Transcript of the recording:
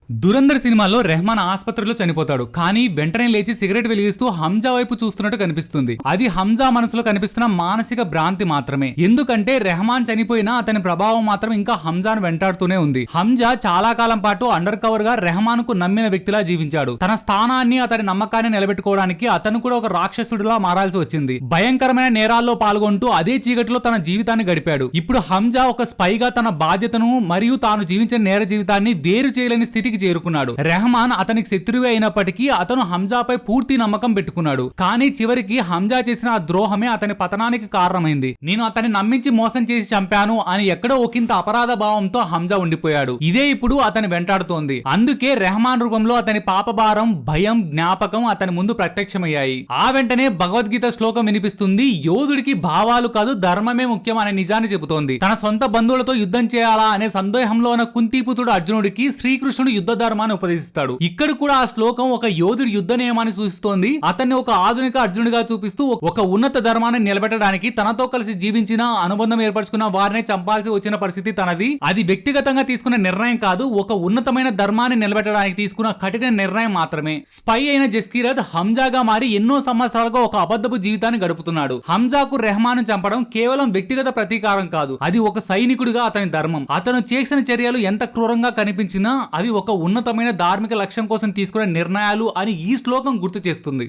దురంధర్ సినిమాలో రెహమాన్ ఆసుపత్రిలో చనిపోతాడు. కానీ వెంటనే లేచి సిగరెట్ వెలిగిస్తూ హంజా వైపు చూస్తున్నట్టు కనిపిస్తుంది. అది హంజా మనసులో కనిపిస్తున్న మానసిక భ్రాంతి మాత్రమే. ఎందుకంటే రెహమాన్ చనిపోయినా అతని ప్రభావం మాత్రం ఇంకా హంజాను వెంటాడుతూనే ఉంది. హంజా చాలా కాలం పాటు అండర్ కవర్ గా రెహమాన్ కు నమ్మిన వ్యక్తిలా జీవించాడు. తన స్థానాన్ని, అతని నమ్మకాన్ని నిలబెట్టుకోవడానికి అతను కూడా ఒక రాక్షసుడిలా మారాల్సి వచ్చింది. భయంకరమైన నేరాల్లో పాల్గొంటూ అదే చీకటిలో తన జీవితాన్ని గడిపాడు. ఇప్పుడు హంజా ఒక స్పైగా తన బాధ్యతను మరియు తాను జీవించిన నేర జీవితాన్ని వేరు చేయలేని స్థితికి చేరుకున్నాడు. రెహమాన్ అతనికి శత్రువే అయినప్పటికీ అతను హంజాపై పూర్తి నమ్మకం పెట్టుకున్నాడు. కానీ చివరికి హంజా చేసిన ఆ ద్రోహమే అతని పతనానికి కారణమైంది. నేను అతన్ని నమ్మించి మోసం చేసి చంపాను అని ఎక్కడో ఒకంత అపరాధ భావంతో హంజా ఉండిపోయాడు. ఇదే ఇప్పుడు అతని వెంటాడుతోంది. అందుకే రెహమాన్ రూపంలో అతని పాపభారం, భయం, జ్ఞాపకం అతని ముందు ప్రత్యక్షమయ్యాయి. ఆ వెంటనే భగవద్గీత శ్లోకం వినిపిస్తుంది. యోధుడికి భావాలు కాదు, ధర్మమే ముఖ్యం అనే నిజాన్ని చెబుతోంది. తన సొంత బంధువులతో యుద్ధం చేయాలా అనే సందేహంలో ఉన్న కుంతీపుత్రుడు అర్జునుడికి శ్రీకృష్ణుడు యుద్ధ ధర్మాన్ని ఉపదేశిస్తాడు. ఇక్కడ కూడా ఆ శ్లోకం ఒక యోధుడి యుద్ధ నియమాన్ని సూచిస్తోంది. అతన్ని ఒక ఆధునిక అర్జునుడిగా చూపిస్తూ ఒక ఉన్నత ధర్మాన్ని నిలబెట్టడానికి తనతో కలిసి జీవించిన, అనుబంధం ఏర్పరచుకున్న వారినే చంపాల్సి వచ్చిన పరిస్థితి తనది. అది వ్యక్తిగతంగా తీసుకున్న నిర్ణయం కాదు, ఒక ఉన్నతమైన ధర్మాన్ని నిలబెట్టడానికి తీసుకున్న కఠిన నిర్ణయం మాత్రమే. స్పై అయిన జస్కీరత్ హంజాగా మారి ఎన్నో సంవత్సరాలుగా ఒక అబద్ధపు జీవితాన్ని గడుపుతున్నాడు. హంజాకు రెహమాన్ చంపడం కేవలం వ్యక్తిగత ప్రతీకారం కాదు, అది ఒక సైనికుడిగా అతని ధర్మం. అతను చేసిన చర్యలు ఎంత క్రూరంగా కనిపించినా అవి ఒక ఉన్నతమైన ధార్మిక లక్ష్యం కోసం తీసుకునే నిర్ణయాలు అని ఈ శ్లోకం గుర్తు చేస్తుంది.